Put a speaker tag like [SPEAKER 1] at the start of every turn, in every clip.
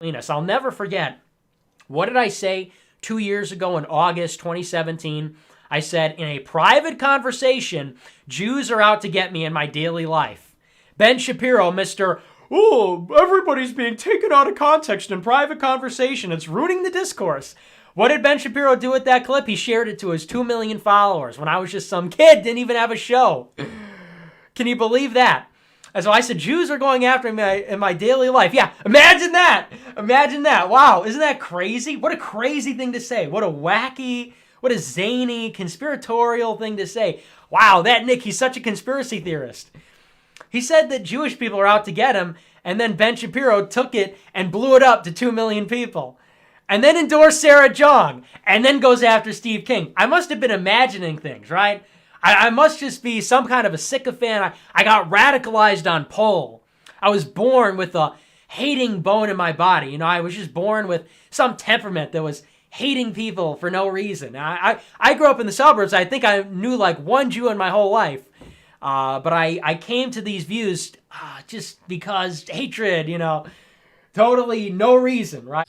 [SPEAKER 1] cleanest. I'll never forget. What did I say 2 years ago in August 2017? I said, in a private conversation, Jews are out to get me in my daily life. Ben Shapiro, Mr. Oh, everybody's being taken out of context in private conversation. It's ruining the discourse. What did Ben Shapiro do with that clip? He shared it to his 2 million followers when I was just some kid, didn't even have a show. Can you believe that? And so I said, Jews are going after me in my daily life. Yeah, imagine that. Imagine that. Wow, isn't that crazy? What a crazy thing to say. What a wacky, what a zany, conspiratorial thing to say. Wow, that Nick, he's such a conspiracy theorist. He said that Jewish people are out to get him, and then Ben Shapiro took it and blew it up to 2 million people. And then endorsed Sarah Jong, and then goes after Steve King. I must have been imagining things, right? I must just be some kind of a sycophant. I got radicalized on pole. I was born with a hating bone in my body. You know, I was just born with some temperament that was hating people for no reason. I grew up in the suburbs. I think I knew like one Jew in my whole life. But I came to these views just because hatred, you know, totally no reason, right?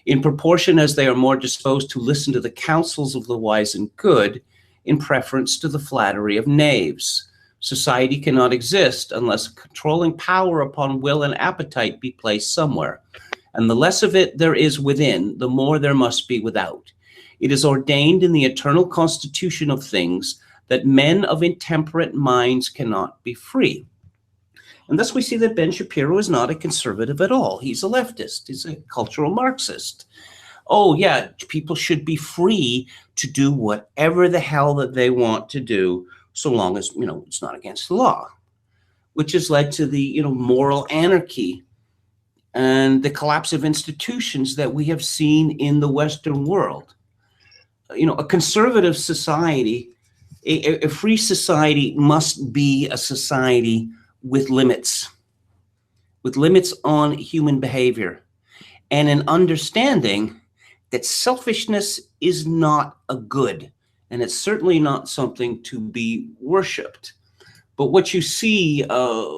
[SPEAKER 2] In proportion as they are more disposed to listen to the counsels of the wise and good, in preference to the flattery of knaves. Society cannot exist unless a controlling power upon will and appetite be placed somewhere. And the less of it there is within, the more there must be without. It is ordained in the eternal constitution of things that men of intemperate minds cannot be free. And thus we see that Ben Shapiro is not a conservative at all. He's a leftist. He's a cultural Marxist. Oh, yeah, people should be free to do whatever the hell that they want to do, so long as, you know, it's not against the law, which has led to the, you know, moral anarchy and the collapse of institutions that we have seen in the Western world. You know, a conservative society, a free society must be a society with limits on human behavior, and an understanding that selfishness is not a good, and it's certainly not something to be worshipped. But what you see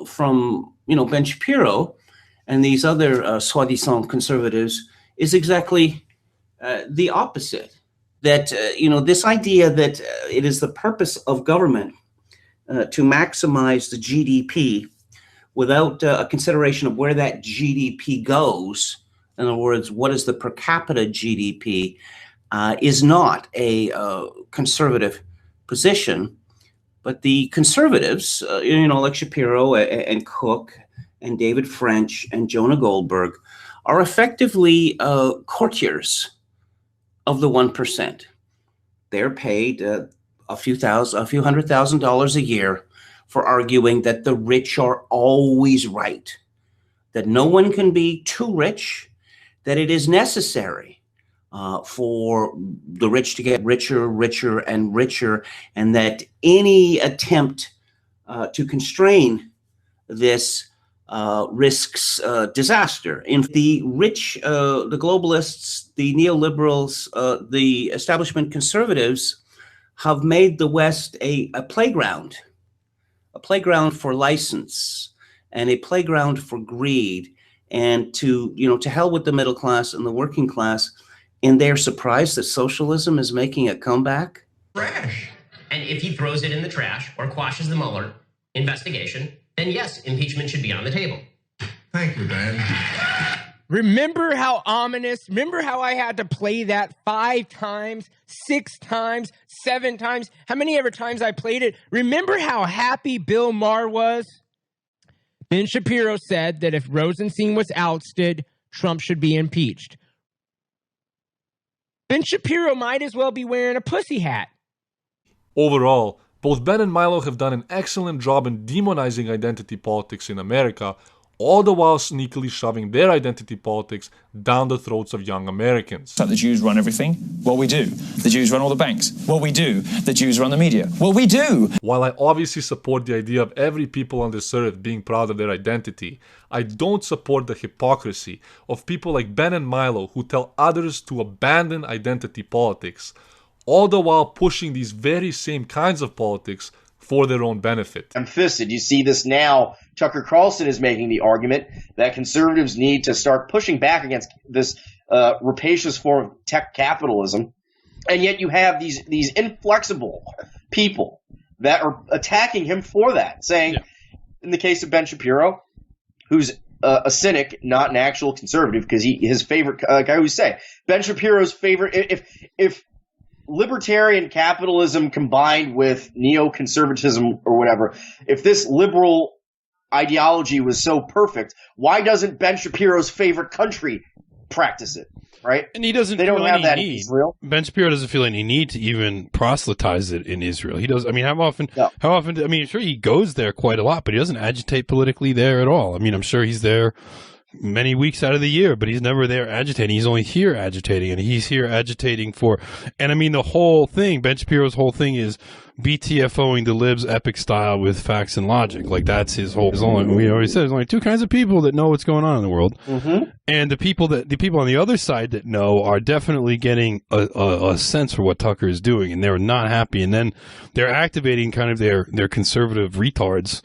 [SPEAKER 2] from, you know, Ben Shapiro and these other soi-disant conservatives is exactly the opposite. That, you know, this idea that it is the purpose of government to maximize the GDP without a consideration of where that GDP goes. In other words, what is the per capita GDP, is not a conservative position. But the conservatives, you know, like Shapiro and Cook and David French and Jonah Goldberg, are effectively courtiers of the 1%. They're paid a few $100,000 a year for arguing that the rich are always right, that no one can be too rich, that it is necessary for the rich to get richer, richer, and richer, and that any attempt to constrain this risks disaster. In the rich, the globalists, the neoliberals, the establishment conservatives have made the West a playground for license and a playground for greed, and to hell with the middle class and the working class. And they're surprised that socialism is making a comeback.
[SPEAKER 3] Trash. And if he throws it in the trash or quashes the Mueller investigation, then yes, impeachment should be on the table.
[SPEAKER 4] Thank you, Dan.
[SPEAKER 5] Remember how ominous? Remember how I had to play that 5 times, 6 times, 7 times? How many ever times I played it? Remember how happy Bill Maher was? Ben Shapiro said that if Rosenstein was ousted, Trump should be impeached. Ben Shapiro might as well be wearing a pussy hat.
[SPEAKER 6] Overall, both Ben and Milo have done an excellent job in demonizing identity politics in America, all the while sneakily shoving their identity politics down the throats of young Americans.
[SPEAKER 7] Like the Jews run everything? Well, we do. The Jews run all the banks? Well, we do. The Jews run the media? Well, we do.
[SPEAKER 6] While I obviously support the idea of every people on this earth being proud of their identity, I don't support the hypocrisy of people like Ben and Milo who tell others to abandon identity politics, all the while pushing these very same kinds of politics for their own benefit.
[SPEAKER 8] I'm fisted. You see this now
[SPEAKER 4] Tucker Carlson is making the argument that conservatives need to start pushing back against this rapacious form of tech capitalism. And yet you have these inflexible people that are attacking him for that, saying, in the case of Ben Shapiro, who's a cynic, not an actual conservative, because his favorite guy who say Ben Shapiro's favorite, if libertarian capitalism combined with neoconservatism or whatever, if this liberal ideology was so perfect, why doesn't Ben Shapiro's favorite country practice it? Right?
[SPEAKER 8] And he doesn't
[SPEAKER 4] They don't
[SPEAKER 8] feel
[SPEAKER 4] have
[SPEAKER 8] any
[SPEAKER 4] that in
[SPEAKER 8] need.
[SPEAKER 4] Israel.
[SPEAKER 8] Ben Shapiro doesn't feel any need to even proselytize it in Israel. He does. I mean, how often, I mean, sure, he goes there quite a lot, but he doesn't agitate politically there at all. I mean, I'm sure he's there many weeks out of the year, but he's never there agitating. He's only here agitating, and he's here agitating for, and I mean, the whole thing, Ben Shapiro's whole thing is BTFOing the libs epic style with facts and logic. Like, that's his whole, we already said, there's only two kinds of people that know what's going on in the world.
[SPEAKER 4] Mm-hmm.
[SPEAKER 8] And the people on the other side that know are definitely getting a sense for what Tucker is doing, and they're not happy. And then they're activating kind of their conservative retards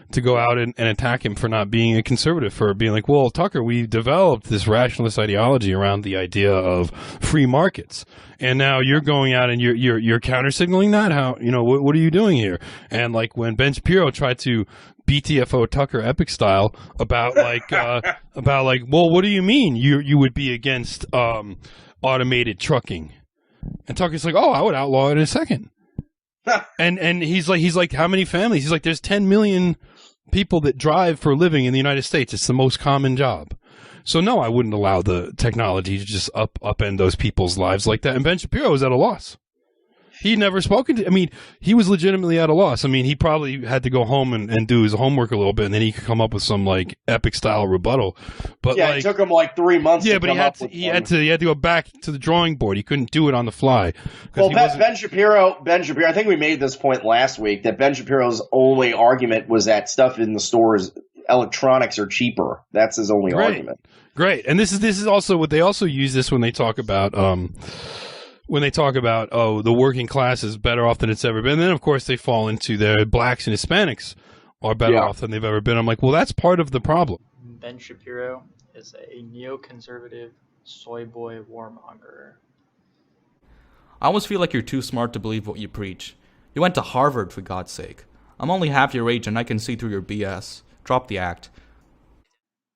[SPEAKER 8] to go out and attack him for not being a conservative, for being like, well, Tucker, we developed this rationalist ideology around the idea of free markets, and now you're going out and you're counter signaling that. How, what are you doing here? And like when Ben Shapiro tried to BTFO Tucker epic style about well, what do you mean you would be against automated trucking? And Tucker's like, oh, I would outlaw it in a second. and he's like, how many families? He's like, there's 10 million people that drive for a living in the United States. It's the most common job. So no, I wouldn't allow the technology to just upend those people's lives like that. And Ben Shapiro was at a loss. He'd never spoken to, I mean, he was legitimately at a loss. I mean, he probably had to go home and do his homework a little bit, and then he could come up with some like epic style rebuttal. But
[SPEAKER 4] it took him like 3 months.
[SPEAKER 8] Yeah, but he had to go back to the drawing board. He couldn't do it on the fly.
[SPEAKER 4] Well, Ben Shapiro, I think we made this point last week that Ben Shapiro's only argument was that stuff in the stores, electronics are cheaper. That's his only argument.
[SPEAKER 8] Great. And this is also what they also use this when they talk about the working class is better off than it's ever been. And then, of course, they fall into the blacks and Hispanics are better off than they've ever been. I'm like, well, that's part of the problem.
[SPEAKER 9] Ben Shapiro is a neoconservative soy boy warmonger.
[SPEAKER 10] I almost feel like you're too smart to believe what you preach. You went to Harvard, for God's sake. I'm only half your age and I can see through your BS. Drop the act.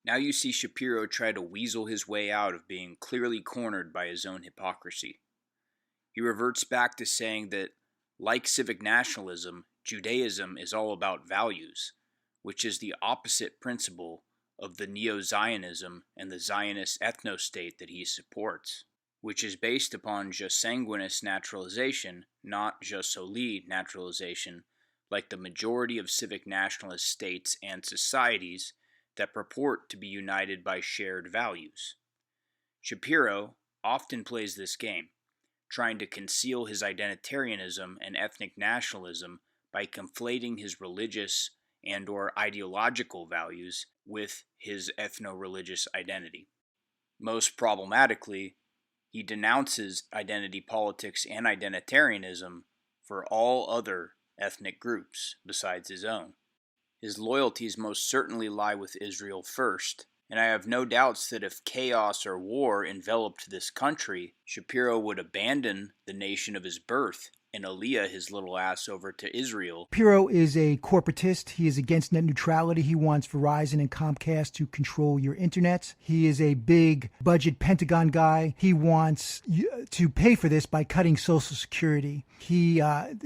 [SPEAKER 11] Now you see Shapiro try to weasel his way out of being clearly cornered by his own hypocrisy. He reverts back to saying that, like civic nationalism, Judaism is all about values, which is the opposite principle of the neo-Zionism and the Zionist ethno-state that he supports, which is based upon jus sanguinis naturalization, not jus soli naturalization, like the majority of civic nationalist states and societies that purport to be united by shared values. Shapiro often plays this game, trying to conceal his identitarianism and ethnic nationalism by conflating his religious and or ideological values with his ethno-religious identity. Most problematically, he denounces identity politics and identitarianism for all other ethnic groups besides his own. His loyalties most certainly lie with Israel first, and I have no doubts that if chaos or war enveloped this country, Shapiro would abandon the nation of his birth and Aliyah his little ass over to Israel.
[SPEAKER 12] Shapiro is a corporatist. He is against net neutrality. He wants Verizon and Comcast to control your internet. He is a big budget Pentagon guy. He wants to pay for this by cutting Social Security. I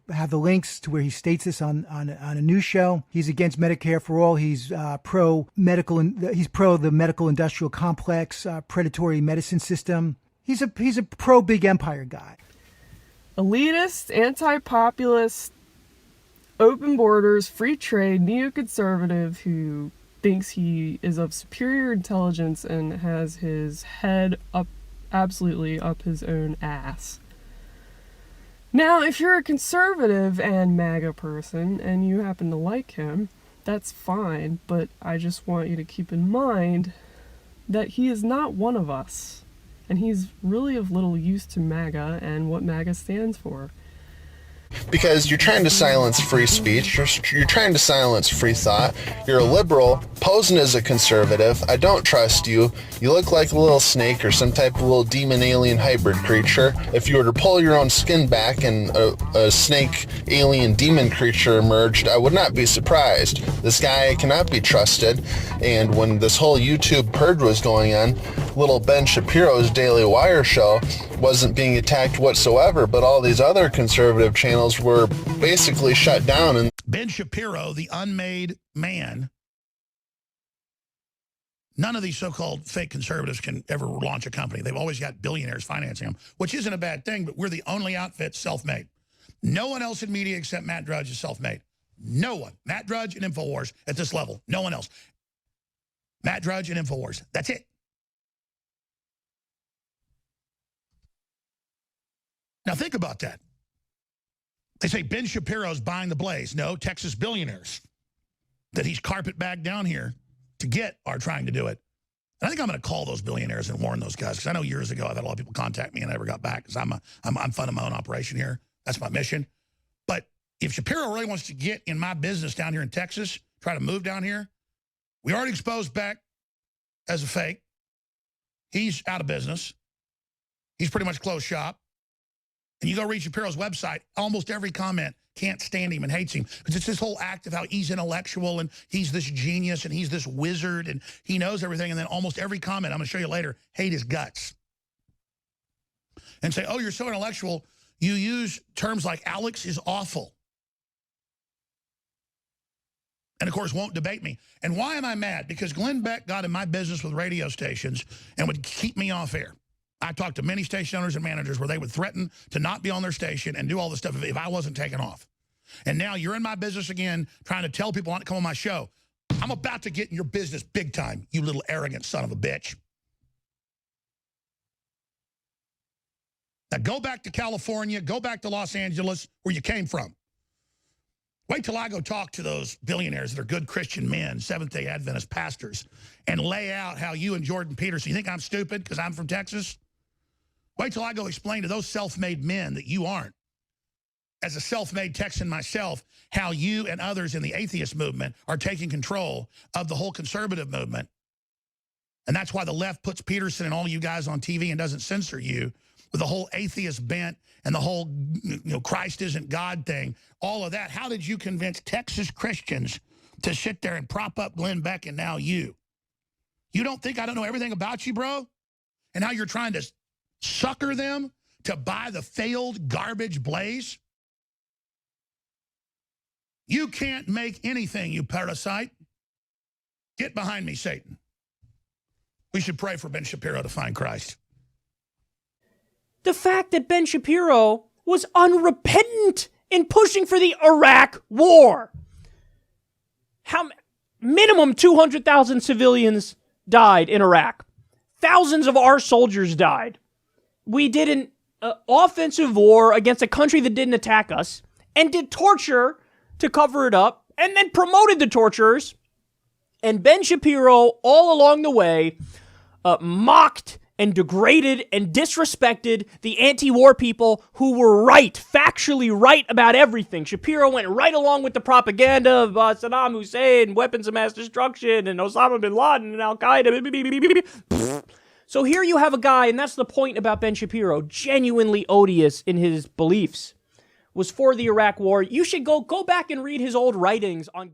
[SPEAKER 12] have the links to where he states this on a news show. He's against Medicare for all. He's pro medical. He's pro the medical industrial complex, predatory medicine system. He's a pro big empire guy.
[SPEAKER 13] Elitist, anti-populist, open borders, free trade, neoconservative who thinks he is of superior intelligence and has his head up, absolutely up his own ass. Now, if you're a conservative and MAGA person and you happen to like him, that's fine, but I just want you to keep in mind that he is not one of us. And he's really of little use to MAGA and what MAGA stands for.
[SPEAKER 14] because you're trying to silence free speech. You're trying to silence free thought. You're a liberal posing as a conservative. I don't trust you. You look like a little snake or some type of little demon alien hybrid creature. If you were to pull your own skin back and a snake alien demon creature emerged, I would not be surprised. This guy cannot be trusted. And when this whole YouTube purge was going on, little Ben Shapiro's Daily Wire show wasn't being attacked whatsoever, but all these other conservative channels were basically shut down. And
[SPEAKER 15] Ben Shapiro, the unmade man, none of these so-called fake conservatives can ever launch a company. They've always got billionaires financing them, which isn't a bad thing, but we're the only outfit self-made. No one else in media except Matt Drudge is self-made. No one. Matt Drudge and InfoWars at this level. No one else. Matt Drudge and InfoWars. That's it. Now think about that. They say Ben Shapiro's buying the Blaze. No, Texas billionaires that he's carpetbagged down here to get are trying to do it. And I think I'm going to call those billionaires and warn those guys, because I know years ago I've had a lot of people contact me and I never got back because I'm funding my own operation here. That's my mission. But if Shapiro really wants to get in my business down here in Texas, try to move down here, we already exposed Beck as a fake. He's out of business. He's pretty much closed shop. And you go read Shapiro's website, almost every comment can't stand him and hates him. Because it's this whole act of how he's intellectual and he's this genius and he's this wizard and he knows everything. And then almost every comment, I'm going to show you later, hate his guts. And say, oh, you're so intellectual, you use terms like Alex is awful. And, of course, won't debate me. And why am I mad? Because Glenn Beck got in my business with radio stations and would keep me off air. I talked to many station owners and managers where they would threaten to not be on their station and do all this stuff if I wasn't taken off. And now you're in my business again trying to tell people not to come on my show. I'm about to get in your business big time, you little arrogant son of a bitch. Now go back to California, go back to Los Angeles, where you came from. Wait till I go talk to those billionaires that are good Christian men, Seventh-day Adventist pastors, and lay out how you and Jordan Peterson, you think I'm stupid because I'm from Texas? Wait till I go explain to those self-made men that you aren't, as a self-made Texan myself, how you and others in the atheist movement are taking control of the whole conservative movement. And that's why the left puts Peterson and all you guys on TV and doesn't censor you with the whole atheist bent and the whole, Christ isn't God thing, all of that. How did you convince Texas Christians to sit there and prop up Glenn Beck and now you? You don't think I don't know everything about you, bro? And how you're trying to sucker them to buy the failed garbage Blaze? You can't make anything, you parasite. Get behind me, Satan. We should pray for Ben Shapiro to find Christ.
[SPEAKER 1] The fact that Ben Shapiro was unrepentant in pushing for the Iraq war. Minimum 200,000 civilians died in Iraq. Thousands of our soldiers died. We did an offensive war against a country that didn't attack us and did torture to cover it up and then promoted the torturers. And Ben Shapiro, all along the way, mocked and degraded and disrespected the anti-war people who were right, factually right about everything. Shapiro went right along with the propaganda of Saddam Hussein, weapons of mass destruction, and Osama bin Laden and Al-Qaeda. So here you have a guy, and that's the point about Ben Shapiro, genuinely odious in his beliefs, was for the Iraq war. You should go back and read his old writings on